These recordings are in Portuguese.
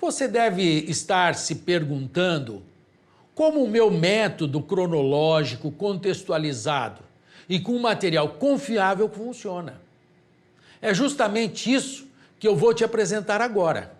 Você deve estar se perguntando como o meu método cronológico contextualizado e com material confiável funciona. É justamente isso que eu vou te apresentar agora.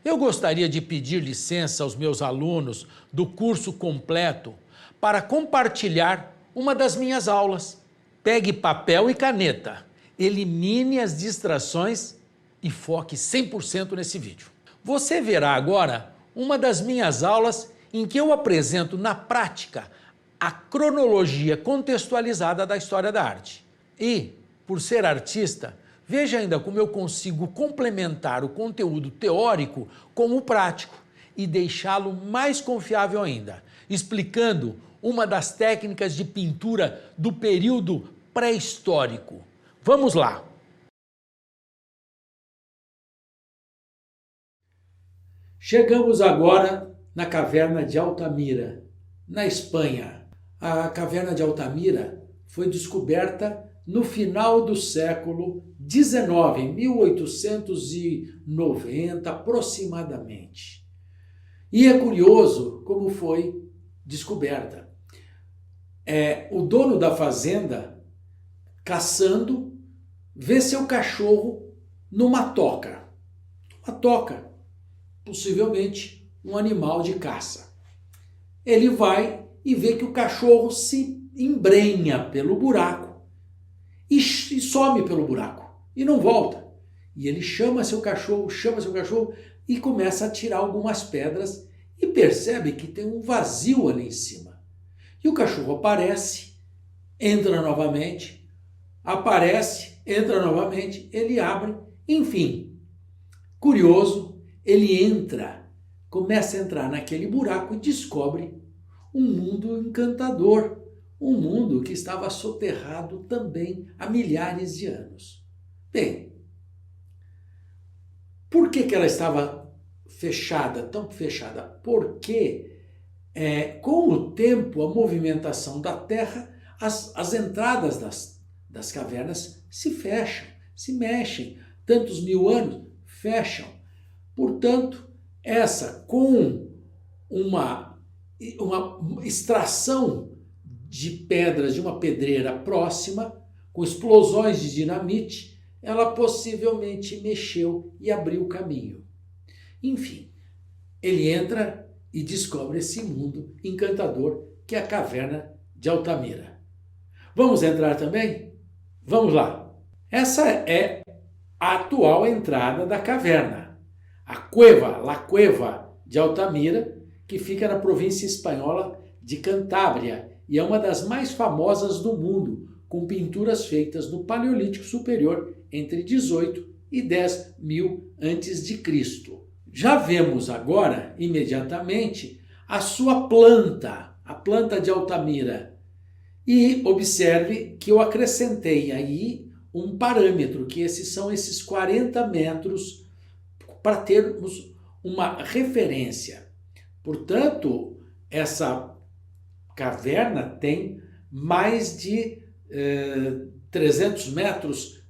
Eu gostaria de pedir licença aos meus alunos do curso completo para compartilhar uma das minhas aulas. Pegue papel e caneta, elimine as distrações e foque 100% nesse vídeo. Você verá agora uma das minhas aulas em que eu apresento na prática a cronologia contextualizada da história da arte. E, por ser artista, veja ainda como eu consigo complementar o conteúdo teórico com o prático e deixá-lo mais confiável ainda, explicando uma das técnicas de pintura do período pré-histórico. Vamos lá! Chegamos agora na caverna de Altamira, na Espanha. A caverna de Altamira foi descoberta no final do século XIX, em 1890 aproximadamente. E é curioso como foi descoberta. O dono da fazenda, caçando, vê seu cachorro numa toca. Uma toca, possivelmente um animal de caça. Ele vai e vê que o cachorro se embrenha pelo buraco e some pelo buraco e não volta. E ele chama seu cachorro e começa a tirar algumas pedras e percebe que tem um vazio ali em cima. E o cachorro aparece, entra novamente, ele abre, enfim. Curioso, ele começa a entrar naquele buraco e descobre um mundo encantador, um mundo que estava soterrado também há milhares de anos. Bem, por que ela estava fechada, tão fechada? Porque com o tempo, a movimentação da Terra, as entradas das cavernas se fecham, se mexem. Tantos mil anos, fecham. Portanto, com uma extração de pedras de uma pedreira próxima, com explosões de dinamite, ela possivelmente mexeu e abriu o caminho. Enfim, ele entra e descobre esse mundo encantador que é a caverna de Altamira. Vamos entrar também? Vamos lá! Essa é a atual entrada da caverna. La Cueva de Altamira, que fica na província espanhola de Cantábria e é uma das mais famosas do mundo, com pinturas feitas no Paleolítico Superior entre 18 e 10 mil a.C. Já vemos agora, imediatamente, a sua planta, a planta de Altamira. E observe que eu acrescentei aí um parâmetro, que são esses 40 metros, para termos uma referência. Portanto, essa caverna tem mais de 300 metros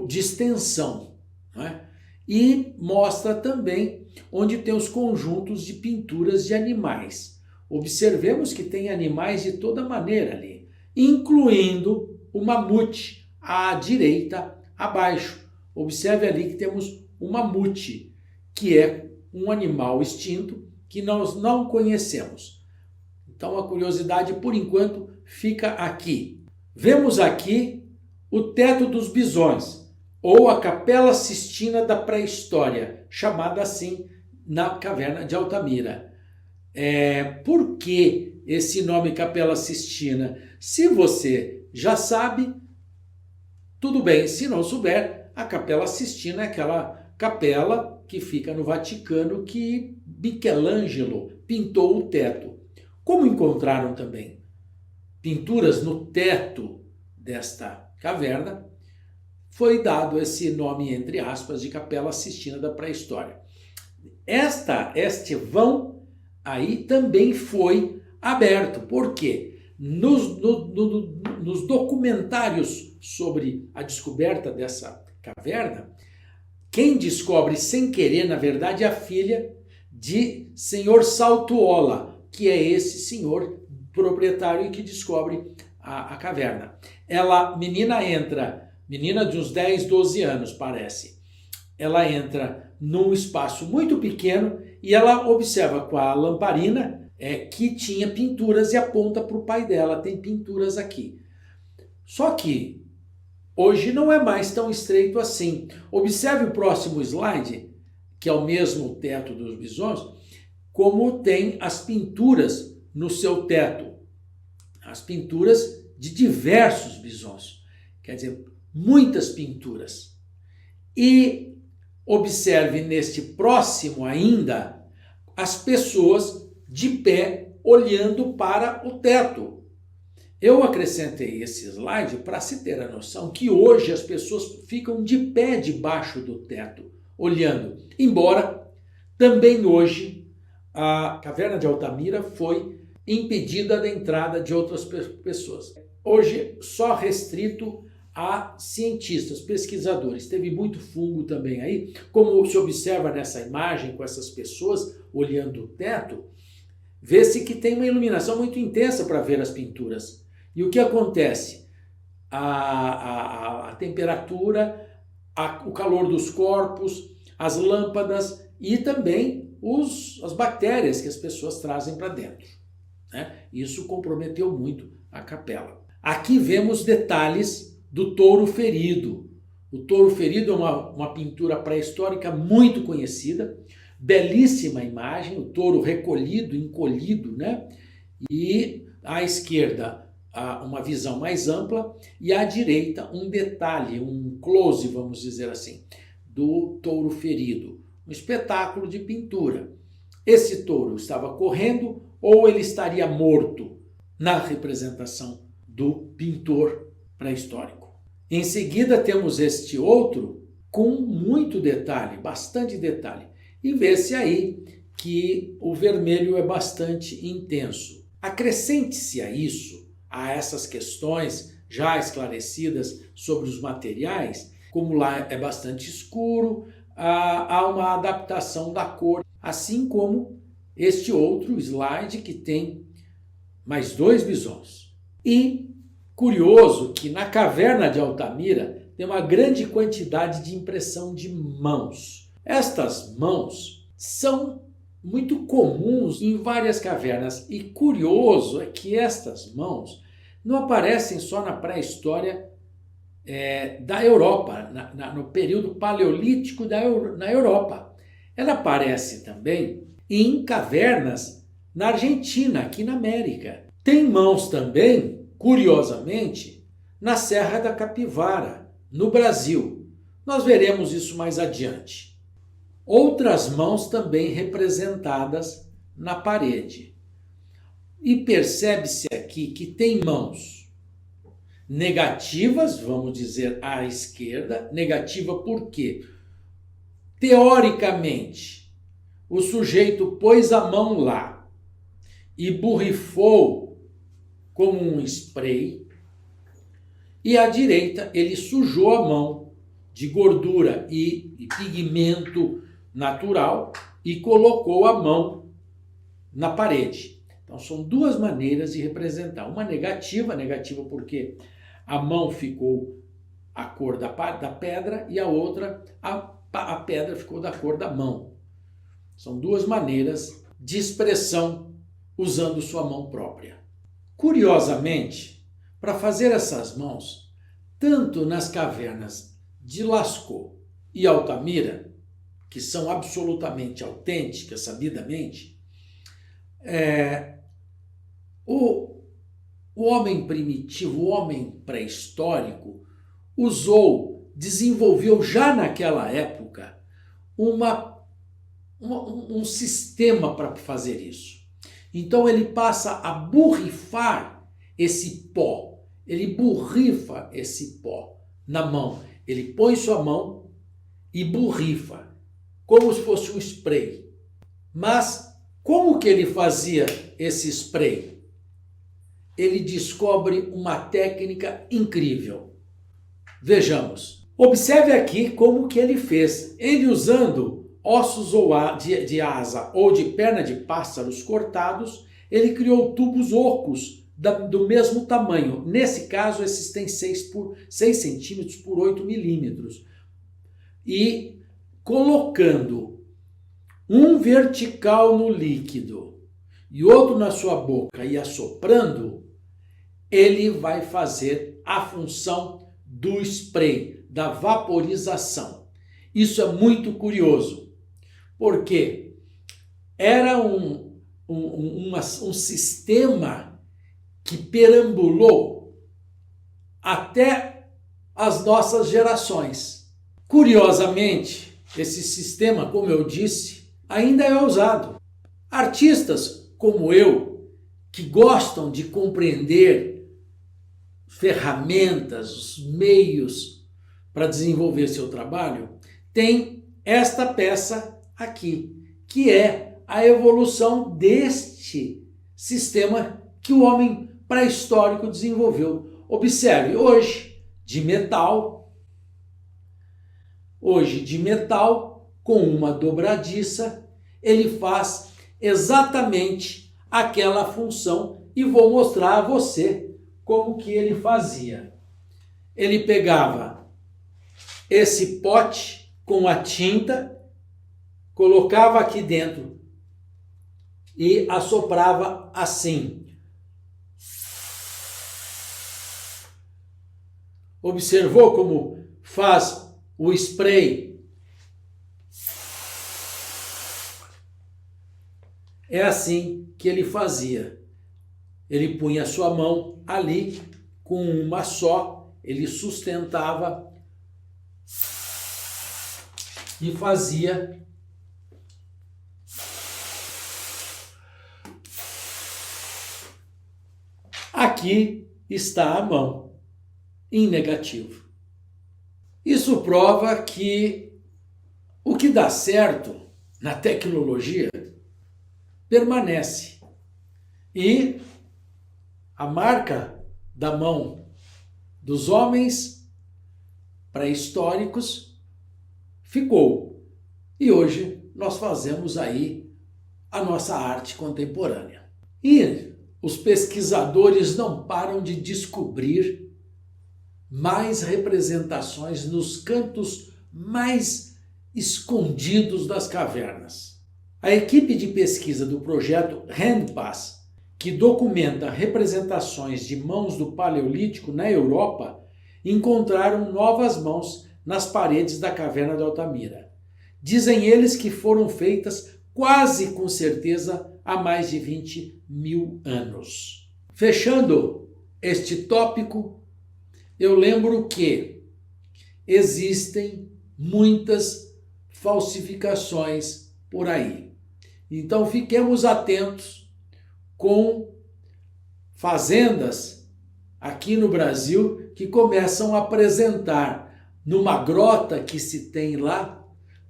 de extensão, não é? E mostra também onde tem os conjuntos de pinturas de animais. Observemos que tem animais de toda maneira ali, incluindo o mamute à direita, abaixo. Observe ali que temos o mamute, que é um animal extinto que nós não conhecemos. Então a curiosidade, por enquanto, fica aqui. Vemos aqui o teto dos bisões, ou a Capela Sistina da pré-história, chamada assim na caverna de Altamira. Por que esse nome Capela Sistina? Se você já sabe, tudo bem. Se não souber, a Capela Sistina é aquela capela que fica no Vaticano que Michelangelo pintou o teto. Como encontraram também pinturas no teto desta caverna, foi dado esse nome, entre aspas, de Capela Sistina da pré-história. Este vão aí também foi aberto. Por quê? Nos documentários sobre a descoberta dessa caverna, Quem descobre sem querer, na verdade, é a filha de senhor Saltuola, que é esse senhor proprietário que descobre a caverna. Menina de uns 10, 12 anos, parece. Ela entra num espaço muito pequeno e ela observa com a lamparina que tinha pinturas e aponta para o pai dela, tem pinturas aqui. Só que hoje não é mais tão estreito assim. Observe o próximo slide, que é o mesmo teto dos bisons, como tem as pinturas no seu teto. As pinturas de diversos bisons. Quer dizer, muitas pinturas. E observe neste próximo ainda as pessoas de pé olhando para o teto. Eu acrescentei esse slide para se ter a noção que hoje as pessoas ficam de pé debaixo do teto, olhando. Embora também hoje a caverna de Altamira foi impedida da entrada de outras pessoas. Hoje só restrito a cientistas, pesquisadores. Teve muito fungo também aí. Como se observa nessa imagem com essas pessoas olhando o teto, vê-se que tem uma iluminação muito intensa para ver as pinturas. E o que acontece? A temperatura, o calor dos corpos, as lâmpadas e também as bactérias que as pessoas trazem para dentro. Né? Isso comprometeu muito a capela. Aqui vemos detalhes do touro ferido. O touro ferido é uma pintura pré-histórica muito conhecida, belíssima imagem, o touro recolhido, encolhido, né? E à esquerda uma visão mais ampla e à direita um detalhe, um close, vamos dizer assim, do touro ferido. Um espetáculo de pintura. Esse touro estava correndo ou ele estaria morto na representação do pintor pré-histórico. Em seguida temos este outro com muito detalhe, bastante detalhe. E vê-se aí que o vermelho é bastante intenso. Acrescente-se a isso, a essas questões já esclarecidas sobre os materiais, como lá é bastante escuro, há uma adaptação da cor, assim como este outro slide que tem mais 2 bisons. E curioso que na caverna de Altamira tem uma grande quantidade de impressão de mãos. Estas mãos são muito comuns em várias cavernas e curioso é que estas mãos não aparecem só na pré-história da Europa, no período paleolítico na Europa. Ela aparece também em cavernas na Argentina, aqui na América. Tem mãos também, curiosamente, na Serra da Capivara, no Brasil. Nós veremos isso mais adiante. Outras mãos também representadas na parede. E percebe-se aqui que tem mãos negativas, vamos dizer, à esquerda. Negativa por quê? Teoricamente, o sujeito pôs a mão lá e borrifou como um spray, e à direita ele sujou a mão de gordura e pigmento natural e colocou a mão na parede. Então são 2 maneiras de representar. Uma negativa porque a mão ficou a cor da pedra e a outra, a pedra ficou da cor da mão. São 2 maneiras de expressão usando sua mão própria. Curiosamente, para fazer essas mãos, tanto nas cavernas de Lascaux e Altamira, que são absolutamente autênticas, sabidamente, o homem primitivo, o homem pré-histórico, desenvolveu já naquela época um sistema para fazer isso. Então ele passa a borrifar esse pó, ele borrifa esse pó na mão. Ele põe sua mão e borrifa, como se fosse um spray. Mas como que ele fazia esse spray? Ele descobre uma técnica incrível. Vejamos. Observe aqui como que ele fez. Ele usando ossos de asa ou de perna de pássaros cortados, ele criou tubos ocos do mesmo tamanho. Nesse caso, esses têm 6 centímetros por 8 milímetros. E colocando um vertical no líquido e outro na sua boca e assoprando, ele vai fazer a função do spray, da vaporização. Isso é muito curioso, porque era um sistema que perambulou até as nossas gerações. Curiosamente, esse sistema, como eu disse, ainda é usado. Artistas como eu, que gostam de compreender ferramentas, os meios para desenvolver seu trabalho, tem esta peça aqui, que é a evolução deste sistema que o homem pré-histórico desenvolveu. Observe, hoje de metal, com uma dobradiça, ele faz exatamente aquela função e vou mostrar a você como que ele fazia. Ele pegava esse pote com a tinta, colocava aqui dentro e assoprava assim. Observou como faz o spray? É assim que ele fazia. Ele punha a sua mão ali, com uma só, ele sustentava e fazia aqui está a mão, em negativo. Isso prova que o que dá certo na tecnologia permanece. E a marca da mão dos homens pré-históricos ficou. E hoje nós fazemos aí a nossa arte contemporânea. E os pesquisadores não param de descobrir mais representações nos cantos mais escondidos das cavernas. A equipe de pesquisa do projeto Handpass, que documenta representações de mãos do Paleolítico na Europa, encontraram novas mãos nas paredes da caverna de Altamira. Dizem eles que foram feitas quase com certeza há mais de 20 mil anos. Fechando este tópico, eu lembro que existem muitas falsificações por aí. Então fiquemos atentos com fazendas aqui no Brasil que começam a apresentar numa grota que se tem lá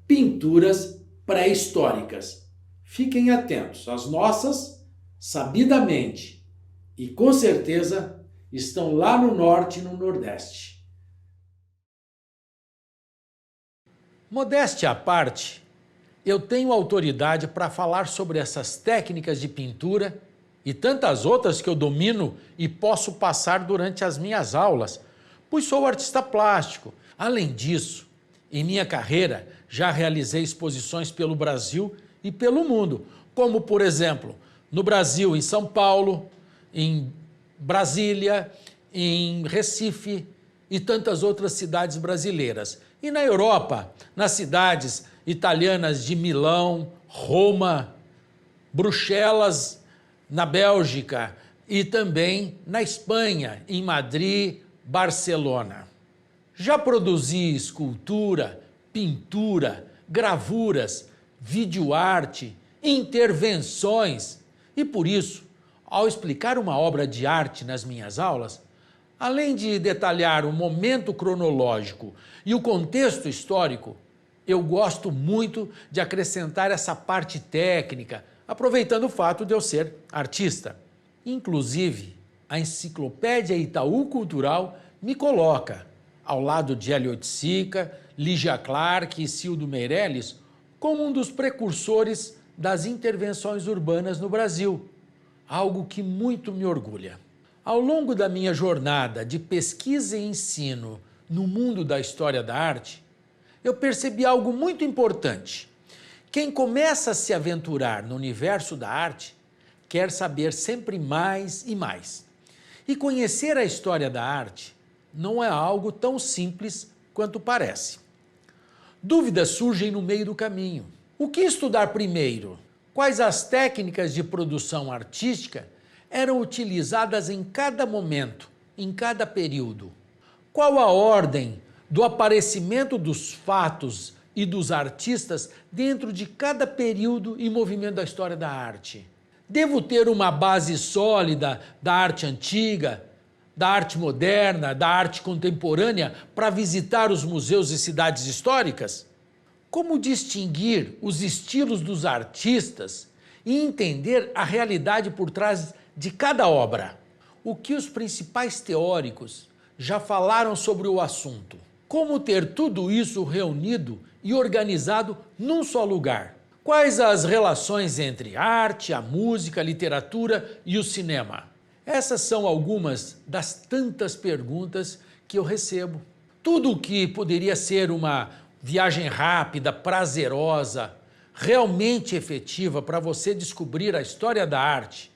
pinturas pré-históricas. Fiquem atentos, as nossas, sabidamente e com certeza, estão lá no norte e no nordeste. Modéstia à parte, eu tenho autoridade para falar sobre essas técnicas de pintura e tantas outras que eu domino e posso passar durante as minhas aulas, pois sou artista plástico. Além disso, em minha carreira, já realizei exposições pelo Brasil e pelo mundo, como, por exemplo, no Brasil, em São Paulo, em Brasília, em Recife e tantas outras cidades brasileiras. E na Europa, nas cidades italianas de Milão, Roma, Bruxelas, na Bélgica e também na Espanha, em Madrid, Barcelona. Já produzi escultura, pintura, gravuras, videoarte, intervenções e por isso, ao explicar uma obra de arte nas minhas aulas, além de detalhar o momento cronológico e o contexto histórico, eu gosto muito de acrescentar essa parte técnica, aproveitando o fato de eu ser artista. Inclusive, a Enciclopédia Itaú Cultural me coloca ao lado de Hélio Oiticica, Lígia Clark e Cildo Meirelles, como um dos precursores das intervenções urbanas no Brasil, algo que muito me orgulha. Ao longo da minha jornada de pesquisa e ensino no mundo da história da arte, eu percebi algo muito importante. Quem começa a se aventurar no universo da arte quer saber sempre mais e mais. E conhecer a história da arte não é algo tão simples quanto parece. Dúvidas surgem no meio do caminho. O que estudar primeiro? Quais as técnicas de produção artística eram utilizadas em cada momento, em cada período? Qual a ordem do aparecimento dos fatos e dos artistas dentro de cada período e movimento da história da arte? Devo ter uma base sólida da arte antiga, da arte moderna, da arte contemporânea para visitar os museus e cidades históricas? Como distinguir os estilos dos artistas e entender a realidade por trás de cada obra? O que os principais teóricos já falaram sobre o assunto? Como ter tudo isso reunido e organizado num só lugar? Quais as relações entre a arte, a música, a literatura e o cinema? Essas são algumas das tantas perguntas que eu recebo. Tudo o que poderia ser uma viagem rápida, prazerosa, realmente efetiva para você descobrir a história da arte,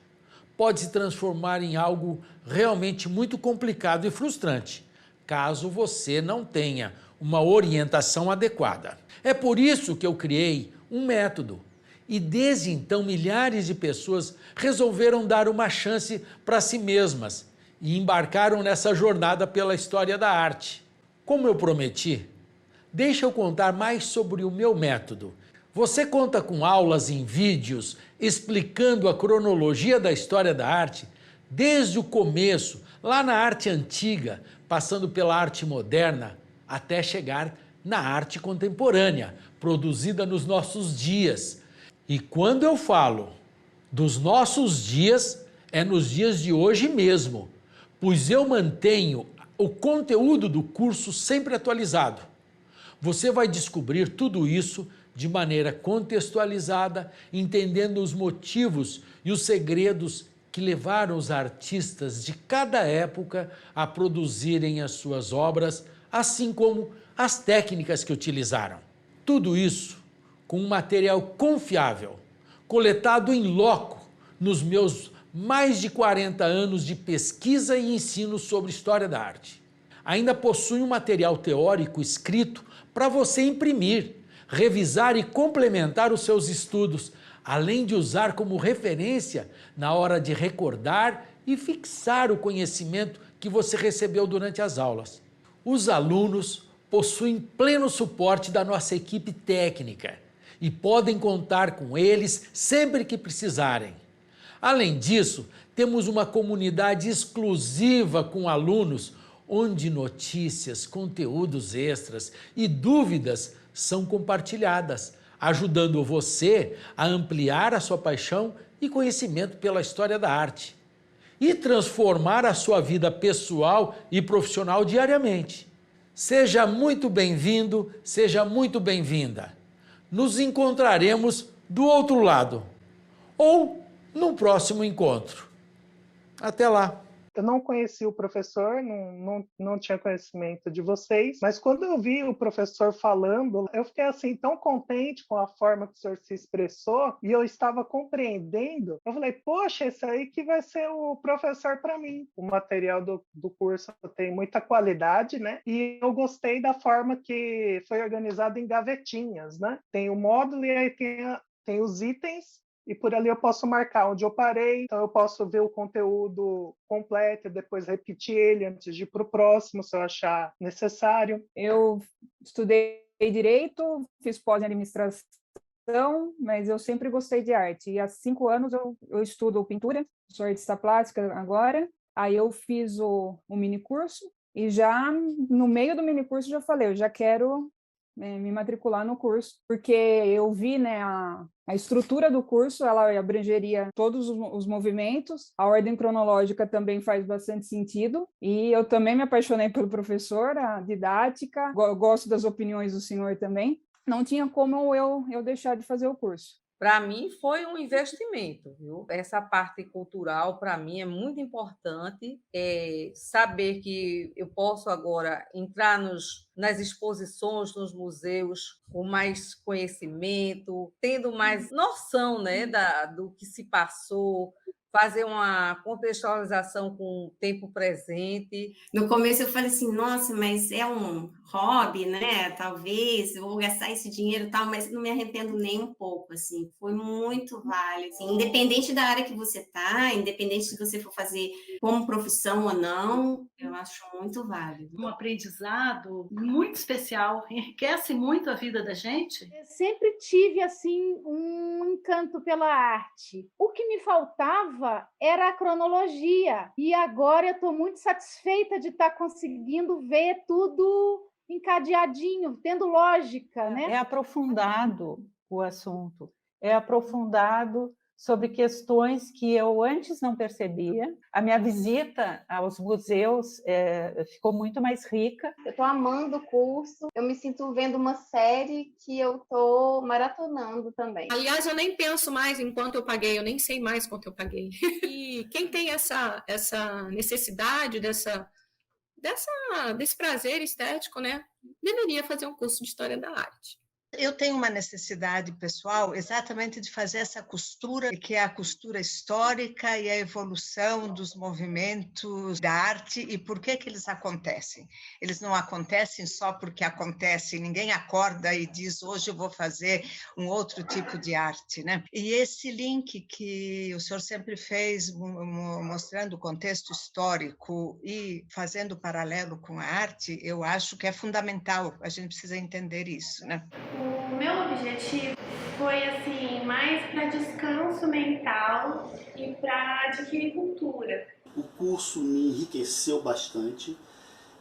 pode se transformar em algo realmente muito complicado e frustrante, caso você não tenha uma orientação adequada. É por isso que eu criei um método. E desde então, milhares de pessoas resolveram dar uma chance para si mesmas e embarcaram nessa jornada pela história da arte. Como eu prometi, deixa eu contar mais sobre o meu método. Você conta com aulas em vídeos explicando a cronologia da história da arte, desde o começo, lá na arte antiga, passando pela arte moderna, até chegar na arte contemporânea, produzida nos nossos dias. E quando eu falo dos nossos dias, é nos dias de hoje mesmo, pois eu mantenho o conteúdo do curso sempre atualizado. Você vai descobrir tudo isso de maneira contextualizada, entendendo os motivos e os segredos que levaram os artistas de cada época a produzirem as suas obras, assim como as técnicas que utilizaram. Tudo isso com um material confiável, coletado em loco nos meus mais de 40 anos de pesquisa e ensino sobre história da arte. Ainda possui um material teórico escrito para você imprimir, revisar e complementar os seus estudos, além de usar como referência na hora de recordar e fixar o conhecimento que você recebeu durante as aulas. Os alunos possuem pleno suporte da nossa equipe técnica e podem contar com eles sempre que precisarem. Além disso, temos uma comunidade exclusiva com alunos, onde notícias, conteúdos extras e dúvidas são compartilhadas, ajudando você a ampliar a sua paixão e conhecimento pela história da arte e transformar a sua vida pessoal e profissional diariamente. Seja muito bem-vindo, seja muito bem-vinda. Nos encontraremos do outro lado ou no próximo encontro. Até lá! Eu não conhecia o professor, não tinha conhecimento de vocês, mas quando eu vi o professor falando, eu fiquei assim tão contente com a forma que o senhor se expressou e eu estava compreendendo. Eu falei, poxa, esse aí que vai ser o professor para mim. O material do curso tem muita qualidade, né? E eu gostei da forma que foi organizado em gavetinhas, né? Tem o módulo e aí tem os itens. E por ali eu posso marcar onde eu parei, então eu posso ver o conteúdo completo e depois repetir ele antes de ir para o próximo, se eu achar necessário. Eu estudei Direito, fiz pós em Administração, mas eu sempre gostei de arte. E há 5 anos eu estudo pintura, sou artista plástica agora. Aí eu fiz o mini curso e já no meio do mini curso já falei, eu já quero me matricular no curso, porque eu vi, né, a estrutura do curso, ela abrangeria todos os movimentos, a ordem cronológica também faz bastante sentido, e eu também me apaixonei pelo professor, a didática, gosto das opiniões do senhor também, não tinha como eu deixar de fazer o curso. Para mim foi um investimento, viu? Essa parte cultural para mim é muito importante, saber que eu posso agora entrar nas exposições, nos museus com mais conhecimento, tendo mais noção, né, do que se passou, fazer uma contextualização com o tempo presente. No começo eu falei assim, nossa, mas é um hobby, né? Talvez eu vou gastar esse dinheiro e tal, mas não me arrependo nem um pouco, assim. Foi muito válido. Assim, independente da área que você tá, independente se você for fazer como profissão ou não, eu acho muito válido. Um aprendizado muito especial, enriquece muito a vida da gente. Eu sempre tive assim um encanto pela arte. O que me faltava era a cronologia. E agora eu estou muito satisfeita de estar conseguindo ver tudo encadeadinho, tendo lógica, né? É aprofundado o assunto, é aprofundado sobre questões que eu antes não percebia. A minha visita aos museus ficou muito mais rica. Eu estou amando o curso, eu me sinto vendo uma série que eu estou maratonando também. Aliás, eu nem penso mais em quanto eu paguei, eu nem sei mais quanto eu paguei. E quem tem essa necessidade, desse prazer estético, né, deveria fazer um curso de História da Arte. Eu tenho uma necessidade pessoal exatamente de fazer essa costura, que é a costura histórica e a evolução dos movimentos da arte e por que eles acontecem. Eles não acontecem só porque acontecem, ninguém acorda e diz hoje eu vou fazer um outro tipo de arte, né? E esse link que o senhor sempre fez, mostrando o contexto histórico e fazendo paralelo com a arte, eu acho que é fundamental, a gente precisa entender isso, né? O meu objetivo foi assim, mais para descanso mental e para adquirir cultura. O curso me enriqueceu bastante.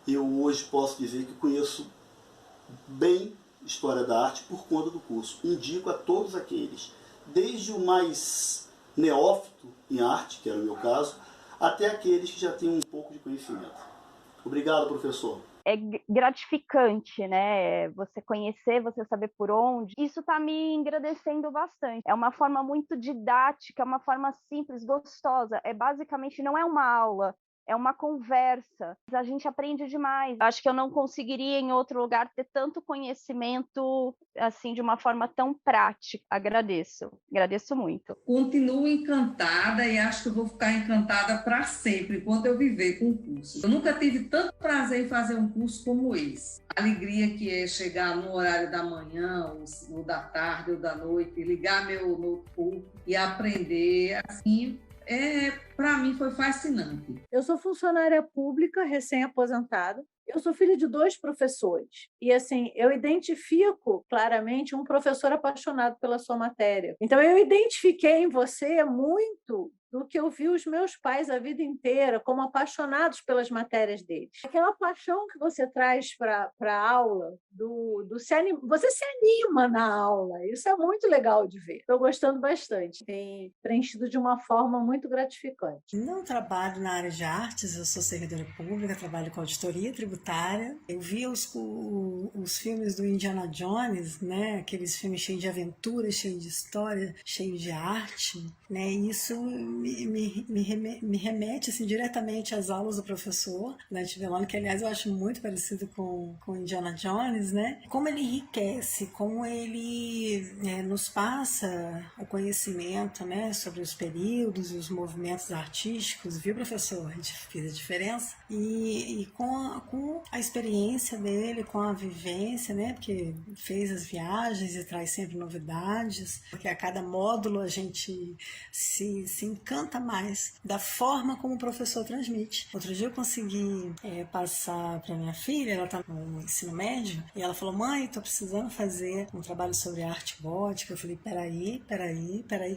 Eu hoje posso dizer que conheço bem História da Arte por conta do curso. Indico a todos aqueles, desde o mais neófito em arte, que era o meu caso, até aqueles que já têm um pouco de conhecimento. Obrigado, professor. É gratificante, né? Você conhecer, você saber por onde. Isso está me engrandecendo bastante. É uma forma muito didática, é uma forma simples, gostosa. Basicamente, não é uma aula, é uma conversa. A gente aprende demais. Acho que eu não conseguiria em outro lugar ter tanto conhecimento assim de uma forma tão prática. Agradeço muito. Continuo encantada e acho que eu vou ficar encantada para sempre enquanto eu viver com o curso. Eu nunca tive tanto prazer em fazer um curso como esse. A alegria que é chegar no horário da manhã, ou da tarde, ou da noite, ligar meu notebook e aprender assim. Para mim foi fascinante. Eu sou funcionária pública, recém-aposentada. Eu sou filha de 2 professores. E, assim, eu identifico claramente um professor apaixonado pela sua matéria. Então, eu identifiquei em você muito do que eu vi os meus pais a vida inteira como apaixonados pelas matérias deles. Aquela paixão que você traz para a aula, você se anima na aula, isso é muito legal de ver. Estou gostando bastante, tem preenchido de uma forma muito gratificante. Não trabalho na área de artes, eu sou servidora pública, trabalho com auditoria tributária. Eu vi os filmes do Indiana Jones, né? Aqueles filmes cheios de aventura, cheios de história, cheios de arte, né? E isso me remete assim, diretamente às aulas do professor Dante Velloni, que aliás eu acho muito parecido com Indiana Jones, né? Como ele enriquece, como ele nos passa o conhecimento, né, sobre os períodos e os movimentos artísticos, viu, professor? Fez a diferença. E com a experiência dele, com a vivência, né, porque fez as viagens e traz sempre novidades, porque a cada módulo a gente se encanta mais da forma como o professor transmite. Outro dia eu consegui passar para minha filha, ela está no ensino médio, e ela falou: mãe, estou precisando fazer um trabalho sobre arte gótica. Eu falei: peraí,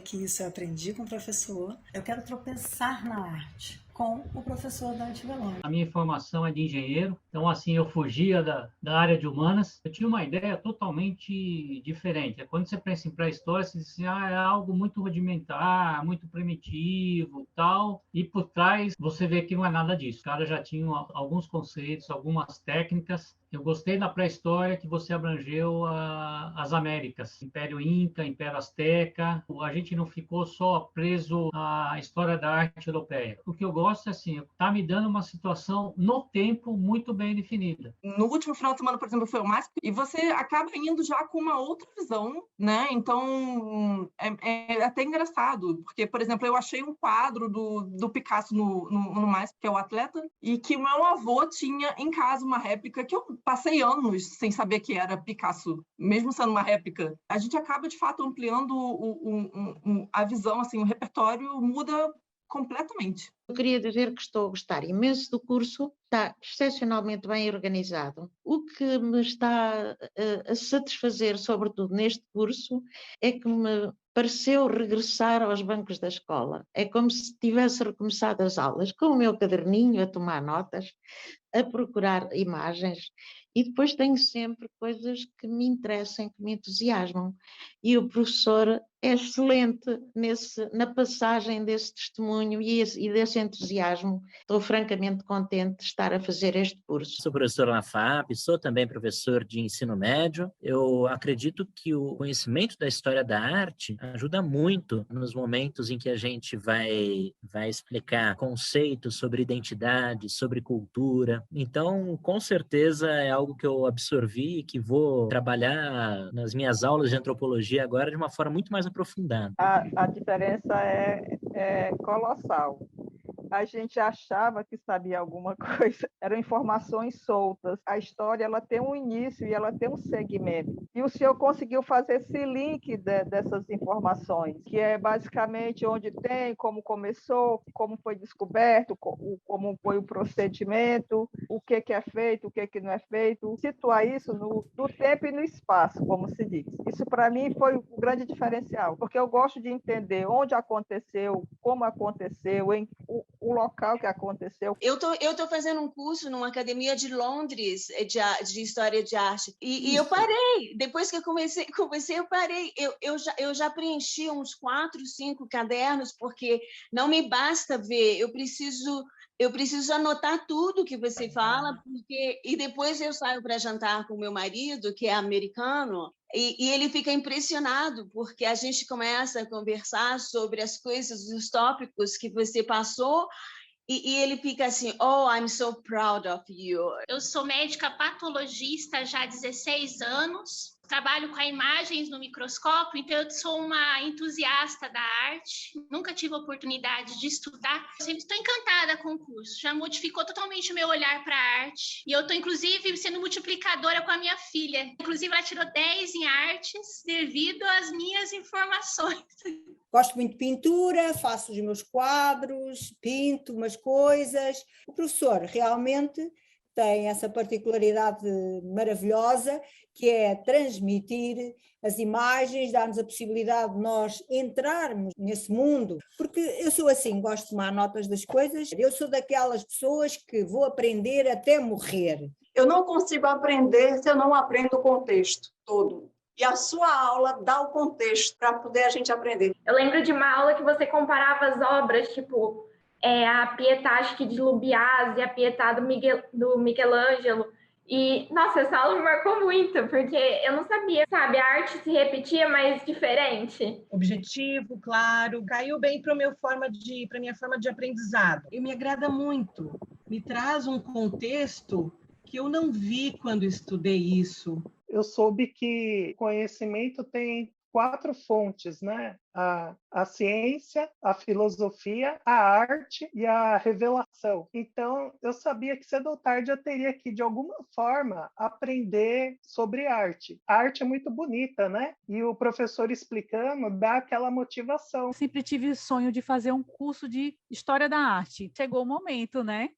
que isso eu aprendi com o professor. Eu quero tropeçar na arte. com o professor Dante Veloni. A minha formação é de engenheiro, então assim, eu fugia da área de humanas. Eu tinha uma ideia totalmente diferente. Quando você pensa em pré-história, você diz assim, é algo muito rudimentar, muito primitivo, tal, e por trás você vê que não é nada disso. Os caras já tinham alguns conceitos, algumas técnicas. Eu gostei da pré-história que você abrangeu as Américas, Império Inca, Império Azteca. A gente não ficou só preso à história da arte europeia. O que eu gosto é assim, tá me dando uma situação no tempo muito bem definida. No último final de semana, por exemplo, foi o MASP, e você acaba indo já com uma outra visão, né? Então, é até engraçado, porque, por exemplo, eu achei um quadro do Picasso no MASP, que é o Atleta, e que o meu avô tinha em casa uma réplica que eu passei anos sem saber que era Picasso, mesmo sendo uma réplica. A gente acaba, de fato, ampliando a visão, assim, o repertório muda completamente. Eu queria dizer que estou a gostar imenso do curso, está excepcionalmente bem organizado. O que me está a satisfazer, sobretudo neste curso, é que me pareceu regressar aos bancos da escola. É como se tivesse recomeçado as aulas, com o meu caderninho a tomar notas, a procurar imagens, e depois tenho sempre coisas que me interessam, que me entusiasmam. E o professor é excelente na passagem desse testemunho e desse entusiasmo. Estou francamente contente de estar a fazer este curso. Sou professor na FAP, sou também professor de ensino médio. Eu acredito que o conhecimento da história da arte ajuda muito nos momentos em que a gente vai explicar conceitos sobre identidade, sobre cultura. Então, com certeza, é algo que eu absorvi e que vou trabalhar nas minhas aulas de antropologia agora de uma forma muito mais aprofundada. A diferença é colossal. A gente achava que sabia alguma coisa, eram informações soltas. A história ela tem um início e ela tem um segmento. E o senhor conseguiu fazer esse link dessas informações, que é basicamente onde tem, como começou, como foi descoberto, como foi o procedimento, o que é feito, o que não é feito. Situar isso no tempo e no espaço, como se diz. Isso, para mim, foi o grande diferencial, porque eu gosto de entender onde aconteceu, como aconteceu, o local que aconteceu. Eu tô fazendo um curso numa academia de Londres de história de arte e eu parei. Depois que eu comecei eu parei. Eu já preenchi uns 4, 5 cadernos porque não me basta ver. Eu preciso anotar tudo que você fala, e depois eu saio para jantar com meu marido, que é americano, e ele fica impressionado, porque a gente começa a conversar sobre as coisas, os tópicos que você passou, e ele fica assim, oh, I'm so proud of you. Eu sou médica patologista já há 16 anos. Trabalho com imagens no microscópio, então eu sou uma entusiasta da arte. Nunca tive a oportunidade de estudar. Eu sempre estou encantada com o curso. Já modificou totalmente o meu olhar para a arte. E eu estou, inclusive, sendo multiplicadora com a minha filha. Inclusive, ela tirou 10 em artes devido às minhas informações. Gosto muito de pintura, faço os meus quadros, pinto umas coisas. O professor realmente tem essa particularidade maravilhosa, que é transmitir as imagens, dar-nos a possibilidade de nós entrarmos nesse mundo, porque eu sou assim, gosto de tomar notas das coisas, eu sou daquelas pessoas que vou aprender até morrer. Eu não consigo aprender se eu não aprendo o contexto todo. E a sua aula dá o contexto para poder a gente aprender. Eu lembro de uma aula que você comparava as obras, tipo, a Pietà, acho que de Lubiase, a Pietà do Michelangelo. E, nossa, essa aula me marcou muito, porque eu não sabia, sabe? A arte se repetia, mas diferente. Objetivo, claro, caiu bem para minha forma de aprendizado. E me agrada muito, me traz um contexto que eu não vi quando estudei isso. Eu soube que conhecimento tem 4 fontes, né? A ciência, a filosofia, a arte e a revelação. Então, eu sabia que cedo ou tarde eu teria que, de alguma forma, aprender sobre arte. A arte é muito bonita, né? E o professor explicando dá aquela motivação. Sempre tive o sonho de fazer um curso de História da Arte. Chegou o momento, né?